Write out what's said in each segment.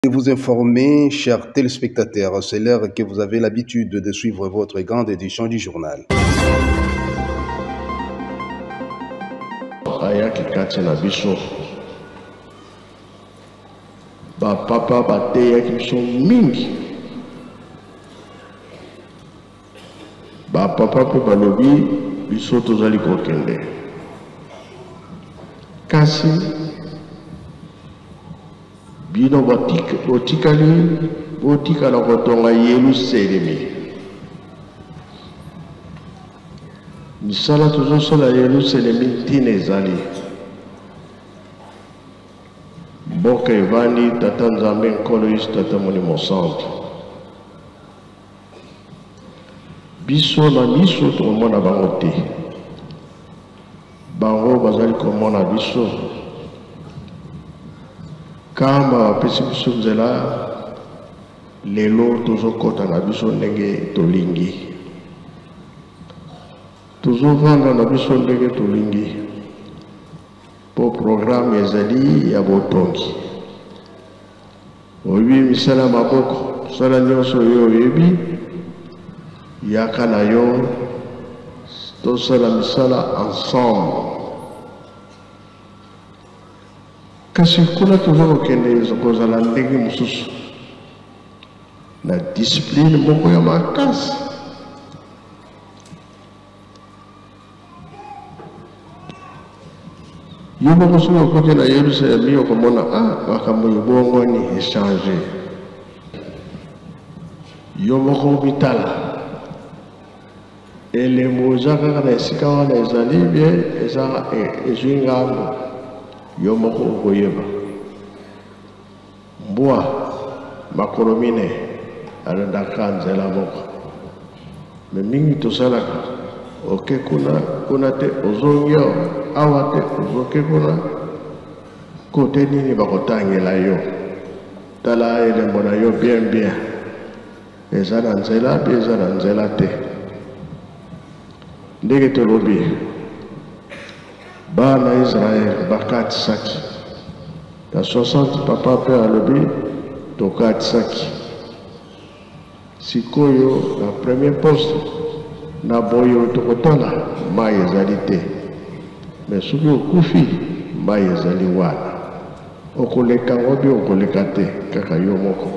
Et vous informer, chers téléspectateurs, c'est l'heure que vous avez l'habitude de suivre votre grande édition du journal. Ayaki kati na biso ba papa bateyaki biso mingi ba papa pe balobi biso tozali kokende kasi bino botikala kotonga Yelusalemi misala tozosala Yelusalemi ntina ezali mboka evandi tata nzambe nkolo yesu tata molimo centre biso na biso tokomona bango te bango bazali komona biso kamba bapesi biso nzela lelo tozokota na biso ndenge tolingi tozovanda na biso ndenge tolingi po programme ezali ya botongi oyebi misala maboko misala nyonso oyo oyebi yaka na yo tosala misala ensemble kasi kuna toza kokende kozala ndenge mosusu na discipline moko ya makasi yo moko soki okoki na Yelusalemi okomona makambo ebongoni echange yo moko mitala elembo eza kaka na esika wana ezali bien ezwi ngambo yo moko okoyeba mbwa makolo mine alendaka nzela moko me mingi tosalaka oke kuna te ozongio awa te ozoke kuna kote nini bakotangela yo tala elembo na yo bien eza na nzela mpe eza na nzela te ndenge tolobi bana Israel bakatisaki na 60 papa mpe alobi tokatisaki sikoyo na premier poste na boyo tokotala mai ezali te me soki okufi mai ezali wana okoleka ngo mpe okoleka te kaka yo moko.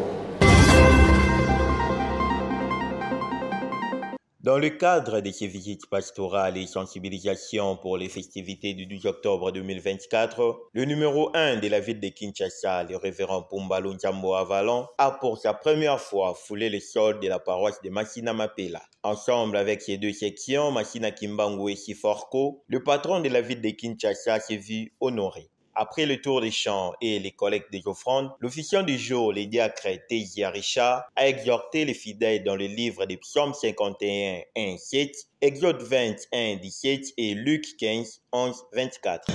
Dans le cadre de ces visites pastorales et sensibilisation pour les festivités du 12 octobre 2024, le numéro 1 de la ville de Kinshasa, le révérend Pumbalo Nzambo Avalon, a pour sa première fois foulé le sol de la paroisse de Massina Mapela. Ensemble avec ses deux sections, Massina Kimbangu et Siforko, le patron de la ville de Kinshasa s'est vu honoré. Après le tour des chants et les collectes des offrandes, l'officiant du jour, le diacre Tézia Richard, a exhorté les fidèles dans le livre des Psaumes 51, 1, 7, Exode 21, 17 et Luc 15, 11, 24.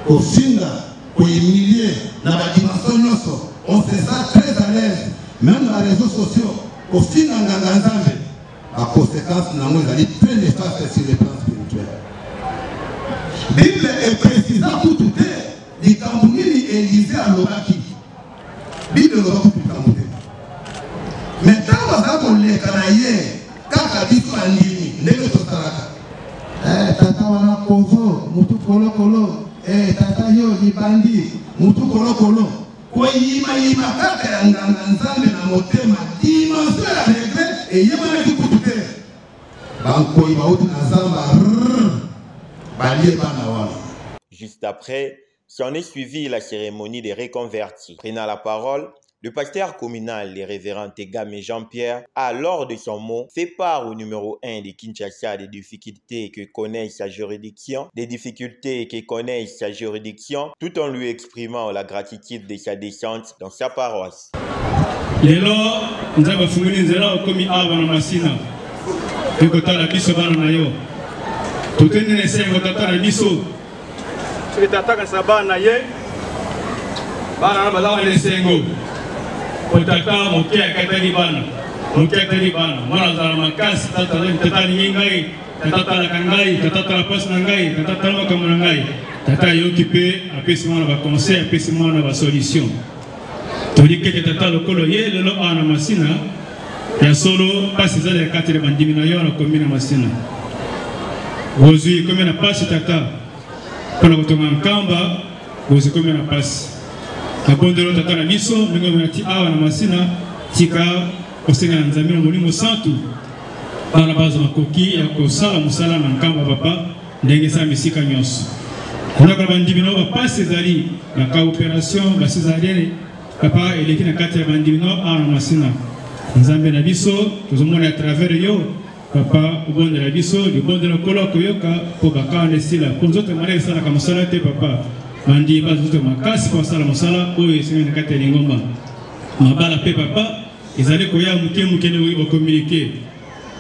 Au final, au humilier, dans la dimension, on se sent très à l'aise, même dans les réseaux sociaux. Au final, la conséquence, nous allons très néfaste sur le plan spirituel. La Bible est précisant pour tout. Likambungili Élisée à l'Oraki. Bible l'Oraki pour Kambungili. Mais quand on va pour les Canaïens, quand on dit qu'on a l'île, les autres saraka. Tata wana kozo, mutu kolo kolo. Tata yo ni bandi, mutu kolo kolo. Kwa yima kaka ya nganganzambe na motema. Dimension ya regret et yema na kiputute. Banko ima uti na zamba. Balie bana wana. Juste après, s'en est suivi la cérémonie des reconvertis. Prenant la parole, le pasteur communal, le révérend Tegame Jean-Pierre, a, lors de son mot, fait part au numéro 1 de Kinshasa des difficultés que connaît sa juridiction, tout en lui exprimant la gratitude de sa descente dans sa paroisse. Lelo, nous avons fumé nzela komi ava na masina. Tukotala biso bana na yo. Tutende sengo tatala biso. Tata sabana ye bana balawa lesengo otata mokia katani bana mwana za makasi tata ni ngai tata la kangai tata la pas na ngai tata la makamana ngai tata yokipe apesi mwana ba conseil apesi mwana ba solution toli ke tata lokolo ye lelo ana masina ya solo pasi za ya katele bandimi na yo na komina masina wozui komina pasi tata pona kutonga nkamba wozi komina pasi na bondelo tata na biso mingo na ti awa na masina tika osenga nzamino molimo santu bana bazo makoki ya kosala musala na nkamba papa ndenge sa misika nyonso on a bandimi no pasi zali na ka operation ba césarienne papa eleki na kati ya bandimi no ana masina nzambe na biso tozomona à travers yo papa ubonde na biso libonde na kolo koyoka po bakande sila pour zote mare sala kama sala te papa bandi bazote makasi kwa sala musala oyo esenga na kati ya lingomba mabala pe papa ezali koya muke ne bo communiquer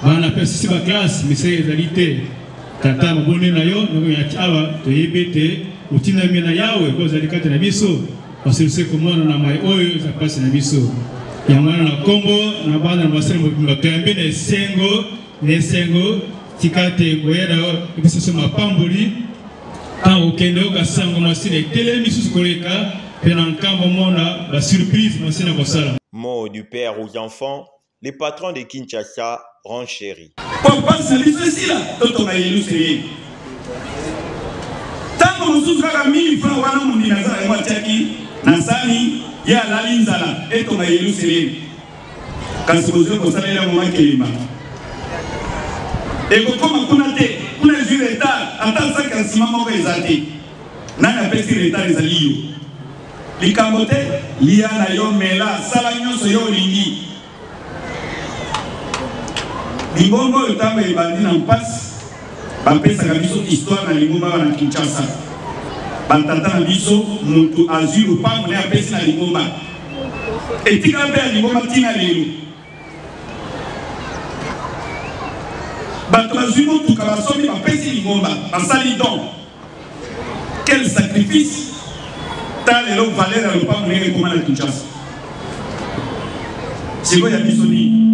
bana pe sisi ba classe mise ezali te tata mabone na yo no ya chawa to yebete utina mina yawe ko zali kati na biso parce que komona na mai oyo za pasi na biso ya mwana na kombo na bana na basemo bakambe na sengo tikate goyeda biso so mapamboli ta okende okasango masine tele misu koleka pena nkambo mona ba surprise masina kosala. Mot du père aux enfants, les patrons de Kinshasa renchérit. Papa salisisi la toto na ilusiri tango mususu kaka 1000 francs wana mundi na za mwatiaki na sani ya lalinzala eto na ilusiri kasi bozo ko sala ya mama kelima eko koma kuna te kuna ju retard ata saka simama ko ezati nana pesi retard ezaliyo likambote liya na yo mela sala nyonso yo lingi Lingomba yotamba ibandi na mpasi bapesaka biso histoire na Lingomba na Kinshasa batata na biso mutu azwi lupango na apesi na Lingomba etika mpe ya Lingomba tina lelo bato bazwi motuka basomi bapesi Lingomba basali don quel sacrifice ta lelo valeur ya lupango na Lingomba na Kinshasa siko ya biso ni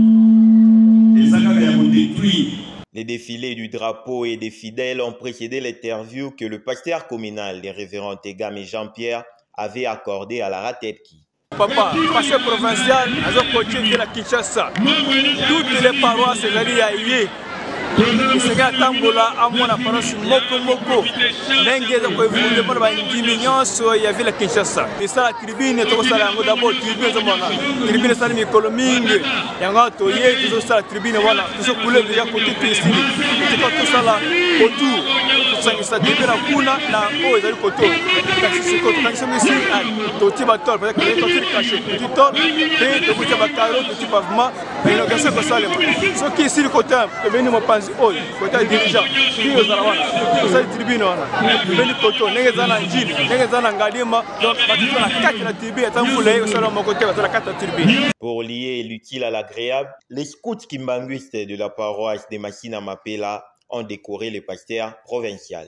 Les défilés du drapeau et des fidèles ont précédé l'interview que le pasteur communal, les révérends Tegam et Jean-Pierre, avait accordé à la Ratepki. Papa, pasteur provincial, à côté la Kinshasa, toutes les paroisses sont Seigneur Tambola a mon apparence moko n'engage quoi vous demandez pas une diminution il y avait la Kinshasa et ça la tribune to ça la d'abord tribune tribune ça mi coloming yanga to ye to ça la tribune voilà tout ça couleur déjà côté ici tout ça là autour ça tribune la kuna na o ezali koto kasi koto kasi ici to tiba tol parce que to tire caché to tol et to buta bakaro to tiba pavement et donc c'est ça le ce qui ici le côté venu me penser oh côté dirigeant qui aux arawana ça tribune wana venu koto ngezana njili ngezana ngalima donc batito na kati na tribune tamfule au salon mon côté la carte tribune. Pour lier l'utile à l'agréable, les scouts kimbanguistes de la paroisse de Masina Mapela ont décoré le pasteur provincial.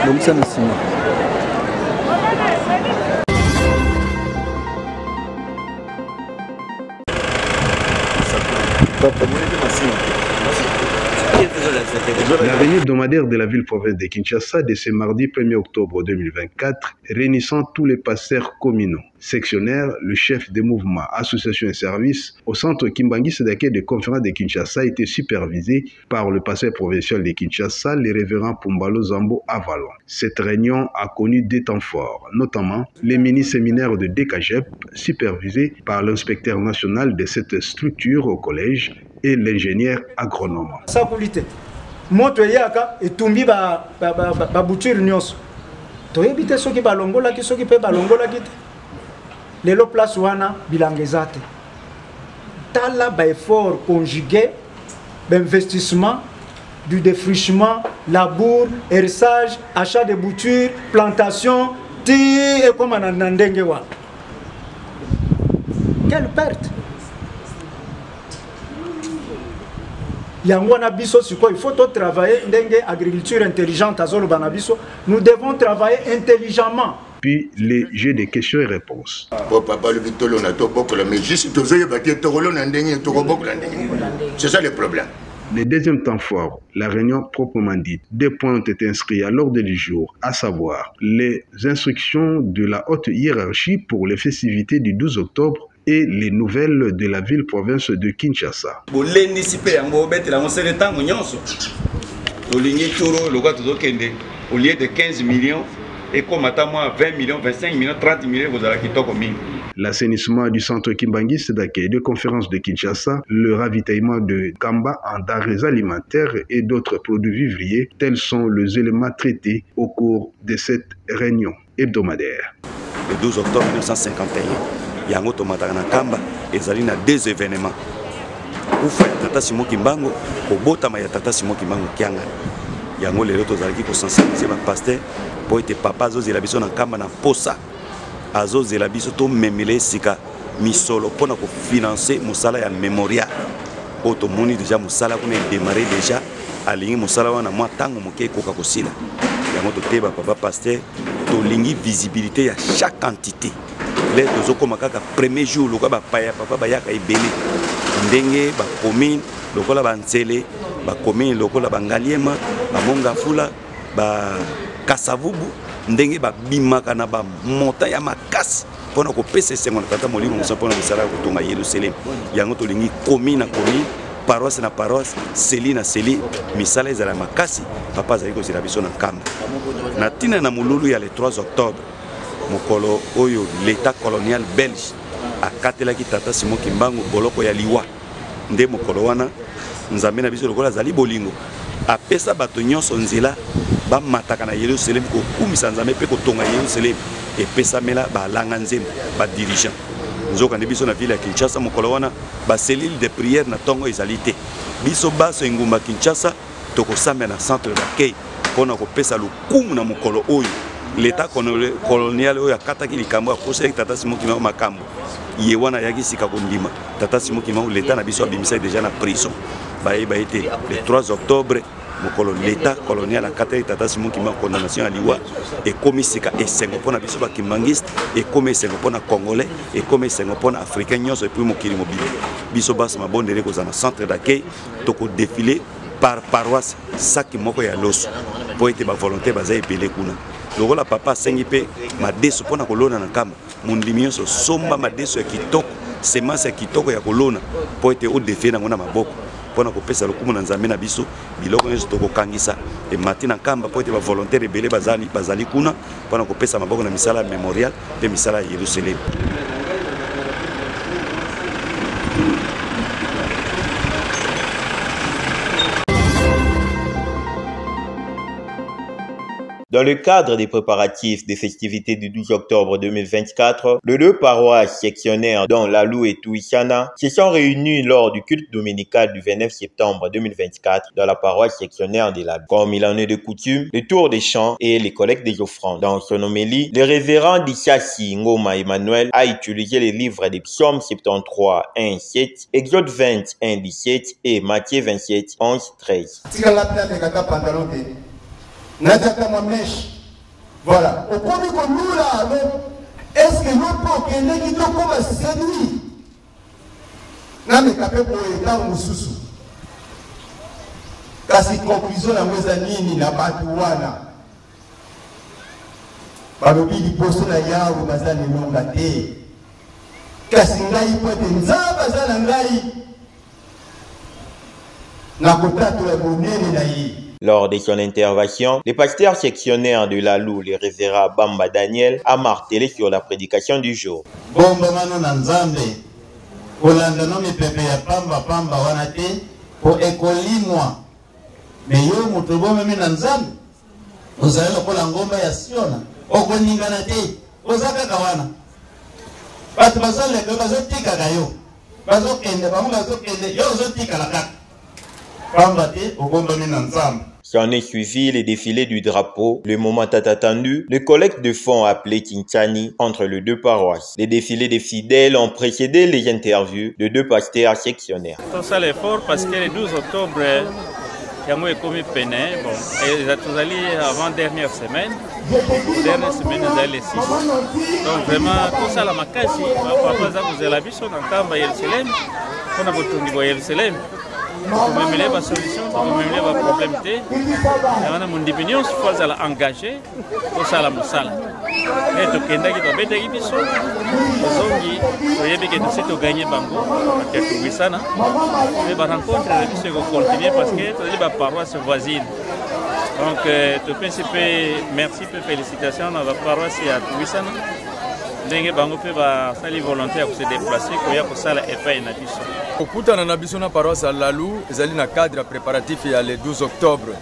Donc ça merci. La réunion hebdomadaire de la ville-province de Kinshasa de ce mardi 1er octobre 2024, réunissant tous les pasteurs communaux, sectionnaires, le chef des mouvements, associations et services au centre Kimbangi d'accueil de conférence de Kinshasa a été supervisé par le pasteur provincial de Kinshasa, le révérend Pumbalo Zambo Avalon. Cette réunion a connu des temps forts, notamment les mini-séminaires de DKJEP supervisés par l'inspecteur national de cette structure au collège et l'ingénieur agronome. Moto yaka etumbi ba bouture nyonso to yebite soki balongola ki soki pe balongola ki lelo place wana bilangezate tala ba effort conjugué d'investissement du défrichement labour hérissage achat de boutures plantation ti et comme ndenge wa quelle perte. Il faut travailler dans l'agriculture intelligente. Nous devons travailler intelligemment. puis les jeux de questions et réponses. C'est ça le problème. Le deuxième temps fort, la réunion proprement dite. 2 points ont été inscrits à l'ordre du jour, à savoir les instructions de la haute hiérarchie pour les festivités du 12 octobre et les nouvelles de la ville-province de Kinshasa. Au lieu de 15 millions, et comme à 20 millions, 25 millions, 30 millions, vous allez quitter comme l'assainissement du centre Kimbanguiste d'accueil de conférence de Kinshasa, le ravitaillement de Kamba en denrées alimentaires et d'autres produits vivriers, tels sont les éléments traités au cours de cette réunion hebdomadaire. Le 12 octobre 1951, il y a un automatique à Kamba et il y a 2 événements. Pour faire Tata Simon Kimbango, pour Botama ya Tata Simon Kimbango Kianga. Yango lelo tozalaki ko sensibiliser ba pasteur po ete papa azozela biso na kamba na posa azozela biso to memele sika misolo pona ko financer musala ya memorial oto moni déjà musala kuna démarrer déjà alingi musala wana mwa tango moke koka kosila yango toteba papa pasteur to lingi visibilité ya chaque entité les tozokoma kaka premier jour loka ba paya papa bayaka ebele ndenge ba commune lokola ba nzele ba commune lokola ba ngaliema ba mongafula ba kasavubu ndenge ba bimaka na ba montagne ya makasi pona ko pesa sengo na tata molimo musa pona misala ko tonga Yerusalem yango to lingi commune na commune paroisse na paroisse seli na seli misala ezala makasi papa zali ko zira biso na kamba na tina na mululu ya le 3 octobre mokolo oyo l'état colonial belge akatelaki tata Simon Kimbangu boloko ya liwa nde mokolo wana nzambe na biso lokola zali bolingo apesa bato nyonso nzela bamataka na Yerusalem ko kumisa nzambe pe ko tonga Yerusalem epesa mela balanga nzembo ba dirigeant nzoka nde biso na ville ya Kinshasa mokolo wana ba cellule de prière na tongo ezalité biso baso engumba Kinshasa tokosamba na centre d'accueil pona ko pesa lukumu na mokolo oyo l'état colonial oyo akataki likambo akosaki tata Simon Kimbangu makambo ye wana yaki sika kondima tata Simon Kimbangu l'état na biso abimisa déjà na prison baye été le 3 octobre mokolo l'état colonial akataki tata Simon Kimbangu condamnation à liwa et komi sika esengo pona biso ba kimbangiste et komi esengo pona congolais et komi esengo pona africain nyonso et puis mokili mobile biso basa mabondele ko na centre d'accueil toko défiler par paroisse saki moko ya loso po ete ba volonté baza epele kuna lokola papa sengi pe madeso pona kolona na kamba mundimi nyonso somba madeso ya kitoko semence ya kitoko ya kolona po ete o defie nango na maboko pona kopesa lokumu na nzambe na biso biloko nyonso tokokangisa e mati na kamba po ete ba volontaire ebele bazali kuna pona kopesa maboko na misala ya memorial pe misala ya Yerusalem. Dans le cadre des préparatifs des festivités du 12 octobre 2024, les 2 paroisses sectionnaires dont Lalou et Touissana se sont réunies lors du culte dominical du 29 septembre 2024 dans la paroisse sectionnaire de Lalou. Comme il en est de coutume, le tour des chants et les collectes des offrandes. Dans son homélie, le révérend Dissassi Ngoma Emmanuel a utilisé les livres des psaumes 73, 1, 7, Exode 20, 1, 17 et Matthieu 27, 11, 13. Nataka mamesh voilà au point que nous là est-ce que nous pouvons que qui donc comme séduit na me capé pour état mususu kasi conclusion na mweza nini na batu wana balobi liboso na yawe bazali longa te kasi ngai pote nzaba zala ngai na kotatu ya bonene na yi. Lors de son intervention, le pasteur sectionnaire de Lalou, le révérend Bamba Daniel, a martelé sur la prédication du jour. Bomba mano na nzambe, kolanda no mipepe ya pamba wana te, po ekolimwa. Me yo mutu bomba mi na nzambe, ozali lokola ngomba ya Siona, okoningana te, ozaka kawana. Batu bazoleka bazotika kayo, bazokende, bamu bazokende, yo ozotika la kaka. S'en est suivi les défilés du drapeau, le moment attendu, le collecte de fonds appelé Kinshani entre les 2 paroisses. Les défilés des fidèles ont précédé les interviews de 2 pasteurs sectionnaires. On fait l'effort parce que le 12 octobre, yango ekomi pene bon tozali avant dernière semaine ezali le 6 donc vraiment tosala makasi papa aza kozela biso na nkamba Yerusalem mpona botongi bwa Yerusalem tomemele basolution tomemele baproblème te yango mondibi nyonso fo azala engagé tosala mosala e tokendaki tobetaki biso tozongi toyebi ke tosi toganye bango ake towisana me barencontre na biso ekocontinue parce que tozali baparoisse voisine donc topesi mpe merci mpe félicitation na baparoisse ya towisana ndenge bango mpe basali volonté ya kose déplace koya kosala epai na biso kokutana na biso na paroisse ya Lalu ezali na cadre préparatif ya le 12 octobre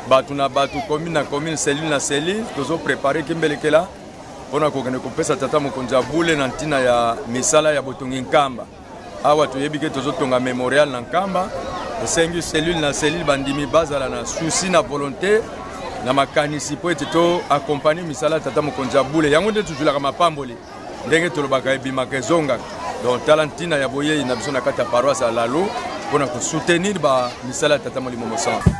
bato na bato commune na commune cellule na cellule tozo préparer kimbelekela mpona kokende kopesa tata mokonzi ya bule na ntina ya misala ya botongi nkamba awa toyebi ke tozotonga mémorial na nkamba esengi cellule na cellule bandimi bazala na souci na volonté na makanisi po ete to accompagner misala tata mokonzi ya bule yango nde tozwilaka mapamboli ndenge tolobaka ebimaka ezongaka donc tala ntina ya boyei na biso na kati ya paroisse ya Lalu mpona kosoutenir bamisala ya tata molimo mosantu.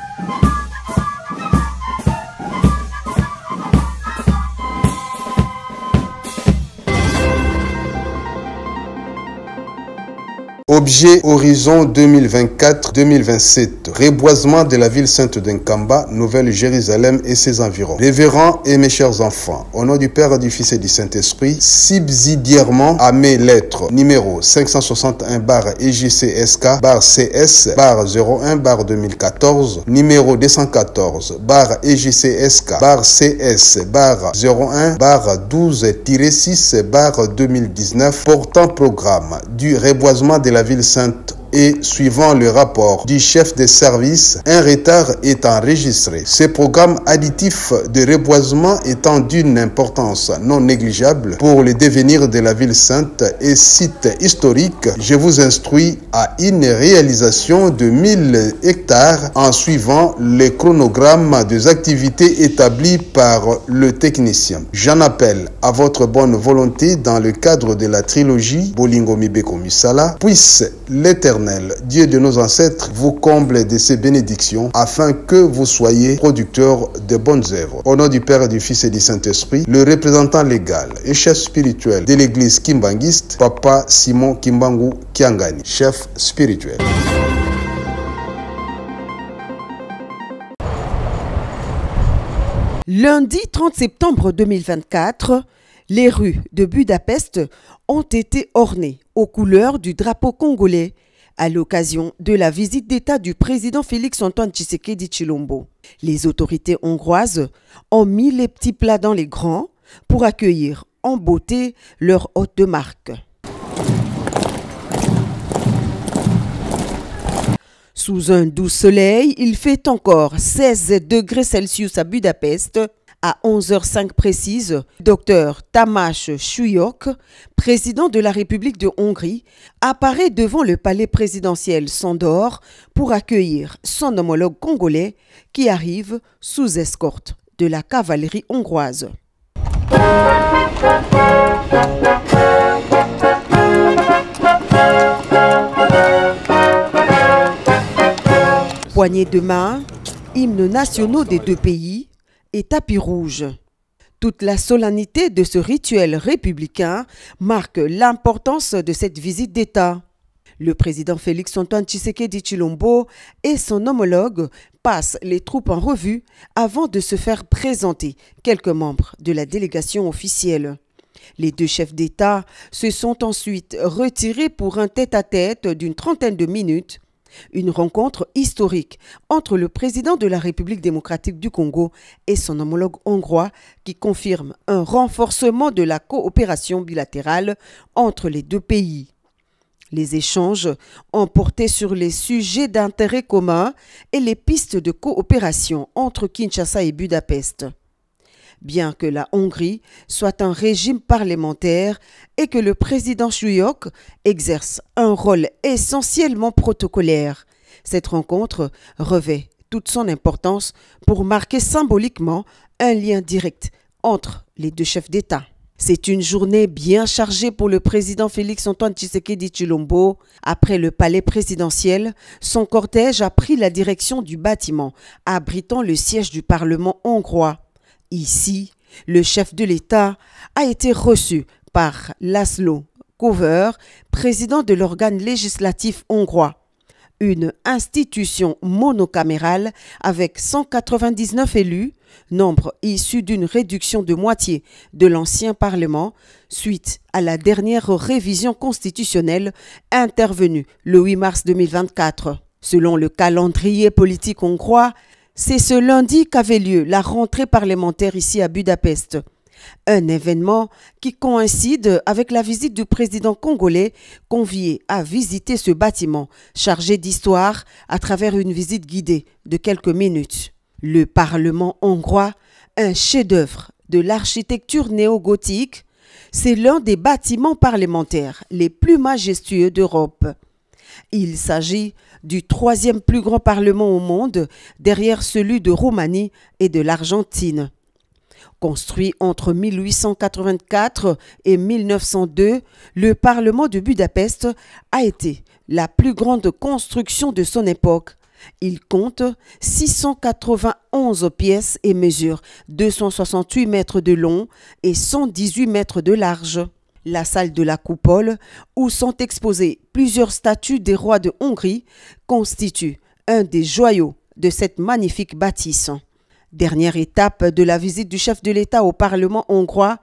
Objet Horizon 2024-2027. Reboisement de la ville sainte d'Nkamba, Nouvelle-Jérusalem et ses environs. Révérends et mes chers enfants, au nom du Père, du Fils et du Saint-Esprit, subsidiairement à mes lettres, numéro 561-EJCSK-CS-01-2014, numéro 214-EJCSK-CS-01-12-6-2019, portant programme du reboisement de la ville sainte et suivant le rapport du chef de service, un retard est enregistré. Ce programme additif de reboisement étant d'une importance non négligeable pour le devenir de la ville sainte et site historique, je vous instruis à une réalisation de 1000 hectares en suivant le chronogramme des activités établies par le technicien. J'en appelle à votre bonne volonté dans le cadre de la trilogie Bolingo Mibeko Misala, puisse l'Éternel, Dieu de nos ancêtres, vous comble de ses bénédictions afin que vous soyez producteurs de bonnes œuvres. Au nom du Père, et du Fils et du Saint-Esprit, le représentant légal et chef spirituel de l'église kimbanguiste, Papa Simon Kimbangu Kiangani, chef spirituel. Lundi 30 septembre 2024, les rues de Budapest ont été ornées aux couleurs du drapeau congolais à l'occasion de la visite d'État du président Félix-Antoine Tshisekedi Tshilombo. Les autorités hongroises ont mis les petits plats dans les grands pour accueillir en beauté leur hôte de marque. Sous un doux soleil, il fait encore 16 degrés Celsius à Budapest. À 11h05 précise, Dr Tamás Súlyok, président de la République de Hongrie, apparaît devant le palais présidentiel Sándor pour accueillir son homologue congolais qui arrive sous escorte de la cavalerie hongroise. Poignée de main, hymnes nationaux des deux pays et tapis rouge. Toute la solennité de ce rituel républicain marque l'importance de cette visite d'État. Le président Félix-Antoine Tshisekedi Tshilombo et son homologue passent les troupes en revue avant de se faire présenter quelques membres de la délégation officielle. Les deux chefs d'État se sont ensuite retirés pour un tête-à-tête d'une trentaine de minutes. Une rencontre historique entre le président de la République démocratique du Congo et son homologue hongrois qui confirme un renforcement de la coopération bilatérale entre les deux pays. Les échanges ont porté sur les sujets d'intérêt commun et les pistes de coopération entre Kinshasa et Budapest. Bien que la Hongrie soit un régime parlementaire et que le président Súlyok exerce un rôle essentiellement protocolaire, cette rencontre revêt toute son importance pour marquer symboliquement un lien direct entre les deux chefs d'État. C'est une journée bien chargée pour le président Félix-Antoine Tshisekedi Tshilombo. Après le palais présidentiel, son cortège a pris la direction du bâtiment abritant le siège du Parlement hongrois. Ici, le chef de l'État a été reçu par Laszlo Kövér, président de l'organe législatif hongrois. Une institution monocamérale avec 199 élus, nombre issu d'une réduction de moitié de l'ancien Parlement suite à la dernière révision constitutionnelle intervenue le 8 mars 2024. Selon le calendrier politique hongrois, c'est ce lundi qu'avait lieu la rentrée parlementaire ici à Budapest. Un événement qui coïncide avec la visite du président congolais convié à visiter ce bâtiment chargé d'histoire à travers une visite guidée de quelques minutes. Le Parlement hongrois, un chef-d'œuvre de l'architecture néo-gothique, c'est l'un des bâtiments parlementaires les plus majestueux d'Europe. Il s'agit du 3e plus grand parlement au monde, derrière celui de Roumanie et de l'Argentine. Construit entre 1884 et 1902, le Parlement de Budapest a été la plus grande construction de son époque. Il compte 691 pièces et mesure 268 mètres de long et 118 mètres de large. La salle de la coupole, où sont exposées plusieurs statues des rois de Hongrie, constitue un des joyaux de cette magnifique bâtisse. Dernière étape de la visite du chef de l'État au Parlement hongrois,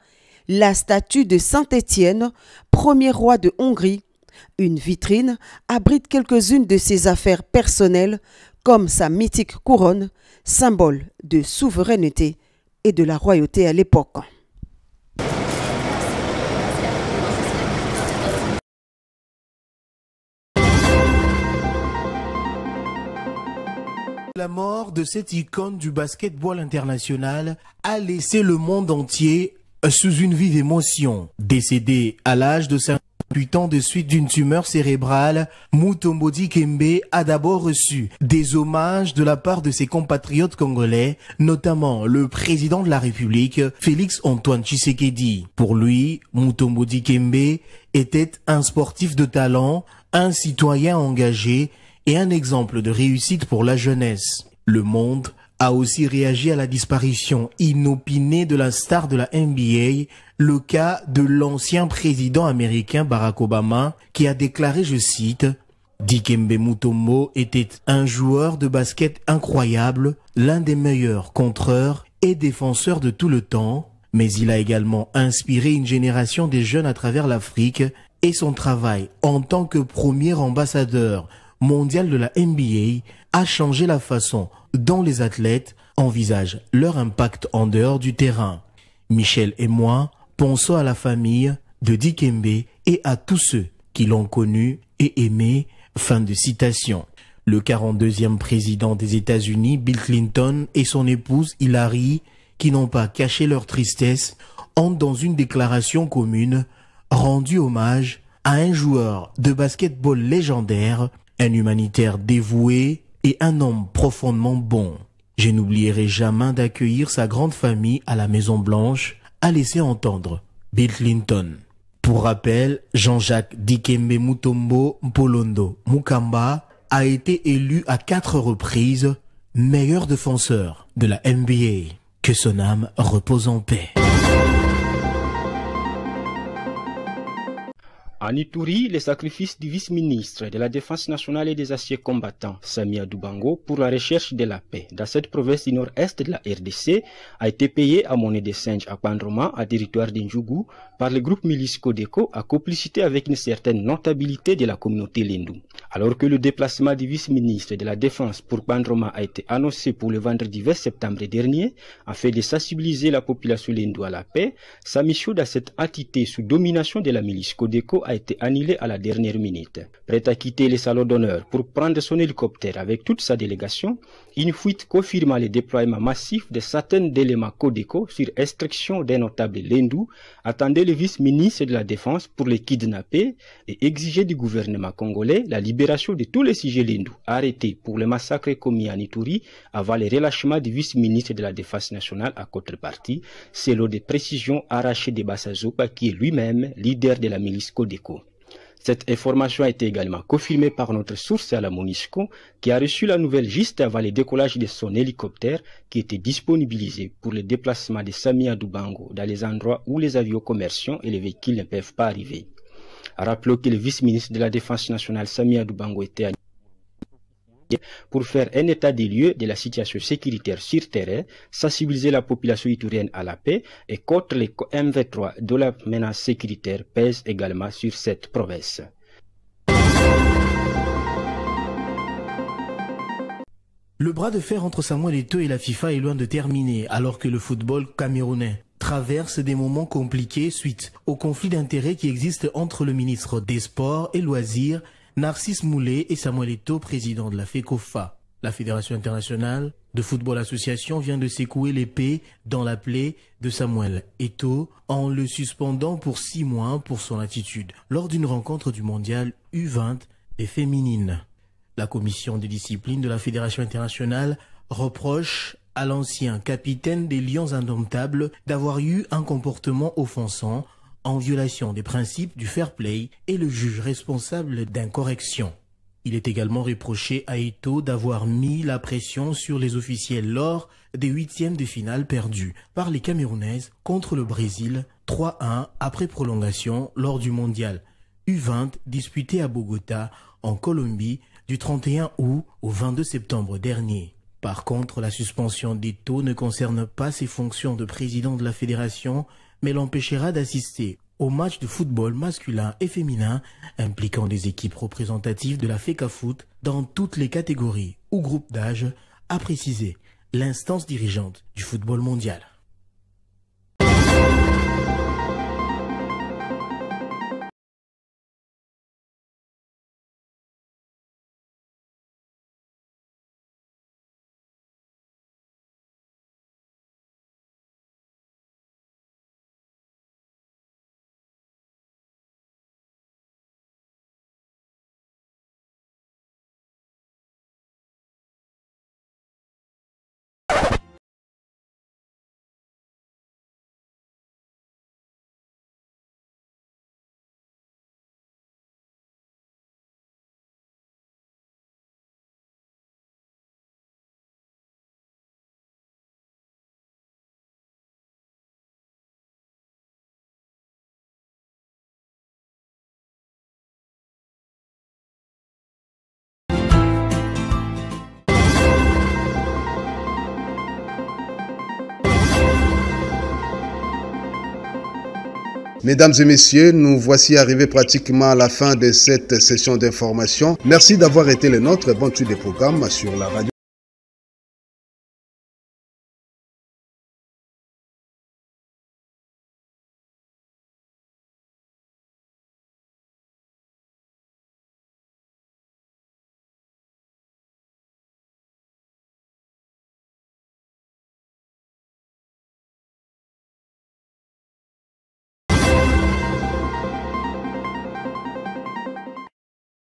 la statue de Saint-Étienne, premier roi de Hongrie. Une vitrine abrite quelques-unes de ses affaires personnelles, comme sa mythique couronne, symbole de souveraineté et de la royauté à l'époque. La mort de cette icône du basketball international a laissé le monde entier sous une vive émotion. Décédé à l'âge de 58 ans de suite d'une tumeur cérébrale, Mutombo Dikembe a d'abord reçu des hommages de la part de ses compatriotes congolais, notamment le président de la République, Félix-Antoine Tshisekedi. Pour lui, Mutombo Dikembe était un sportif de talent, un citoyen engagé et un exemple de réussite pour la jeunesse. Le monde a aussi réagi à la disparition inopinée de la star de la NBA, le cas de l'ancien président américain Barack Obama, qui a déclaré, je cite, « Dikembe Mutombo était un joueur de basket incroyable, l'un des meilleurs contreurs et défenseurs de tout le temps, mais il a également inspiré une génération de jeunes à travers l'Afrique et son travail en tant que premier ambassadeur mondial de la NBA a changé la façon dont les athlètes envisagent leur impact en dehors du terrain. Michel et moi pensons à la famille de Dikembe et à tous ceux qui l'ont connu et aimé. » Fin de citation. Le 42e président des États-Unis, Bill Clinton, et son épouse Hillary, qui n'ont pas caché leur tristesse, ont dans une déclaration commune rendu hommage à un joueur de basketball légendaire, un humanitaire dévoué et un homme profondément bon. Je n'oublierai jamais d'accueillir sa grande famille à la Maison Blanche, a laissé entendre Bill Clinton. Pour rappel, Jean-Jacques Dikembe Mutombo Mpolondo Mukamba a été élu à 4 reprises meilleur défenseur de la NBA. Que son âme repose en paix. En Ituri, les sacrifices du vice-ministre de la Défense nationale et des aciers combattants, Samia Dubango, pour la recherche de la paix dans cette province du nord-est de la RDC a été payé à monnaie de singe à Pandroma, à territoire d'Indjougou, par le groupe milice Codeco, à complicité avec une certaine notabilité de la communauté Lindou. Alors que le déplacement du vice-ministre de la Défense pour Pandroma a été annoncé pour le vendredi 20 septembre dernier, afin de sensibiliser la population Lindou à la paix, sa mission dans cette entité sous domination de la milice Codeco a a été annulée à la dernière minute. Prêt à quitter les salons d'honneur pour prendre son hélicoptère avec toute sa délégation, une fuite confirma le déploiement massif de certains d'éléments Codeco sur instruction d'un notable Lendou attendait le vice-ministre de la Défense pour les kidnapper et exigeait du gouvernement congolais la libération de tous les sujets Lendou arrêtés pour le massacre commis à Ituri avant le relâchement du vice-ministre de la Défense nationale à contrepartie, selon des précisions arrachées de Bassazopa qui est lui-même leader de la milice Codeco. Cette information a été également confirmée par notre source à la MONUSCO qui a reçu la nouvelle juste avant le décollage de son hélicoptère qui était disponibilisé pour le déplacement de Samia Dubango dans les endroits où les avions commerciaux et les véhicules ne peuvent pas arriver. Rappelons que le vice-ministre de la Défense nationale Samia Dubango était pour faire un état des lieux de la situation sécuritaire sur terrain, sensibiliser la population iturienne à la paix et contre les MV3 de la menace sécuritaire pèse également sur cette province. Le bras de fer entre Samuel Eto'o et la FIFA est loin de terminer alors que le football camerounais traverse des moments compliqués suite au conflit d'intérêts qui existe entre le ministre des Sports et Loisirs Narcisse Moulet et Samuel Eto'o, président de la FECOFA. La Fédération internationale de football association vient de secouer l'épée dans la plaie de Samuel Eto'o en le suspendant pour 6 mois pour son attitude lors d'une rencontre du mondial U20 des féminines. La commission des disciplines de la Fédération internationale reproche à l'ancien capitaine des Lions indomptables d'avoir eu un comportement offensant en violation des principes du fair play et le juge responsable d'incorrection. Il est également reproché à Eto'o d'avoir mis la pression sur les officiels lors des 8e de finale perdus par les Camerounaises contre le Brésil 3-1 après prolongation lors du mondial U20 disputé à Bogota en Colombie du 31 août au 22 septembre dernier. Par contre, la suspension d'Eto'o ne concerne pas ses fonctions de président de la fédération, mais l'empêchera d'assister aux matchs de football masculin et féminin impliquant des équipes représentatives de la FECAFOOT dans toutes les catégories ou groupes d'âge, a précisé l'instance dirigeante du football mondial. Mesdames et messieurs, nous voici arrivés pratiquement à la fin de cette session d'information. Merci d'avoir été les nôtres. Bonne suite des programmes sur la radio.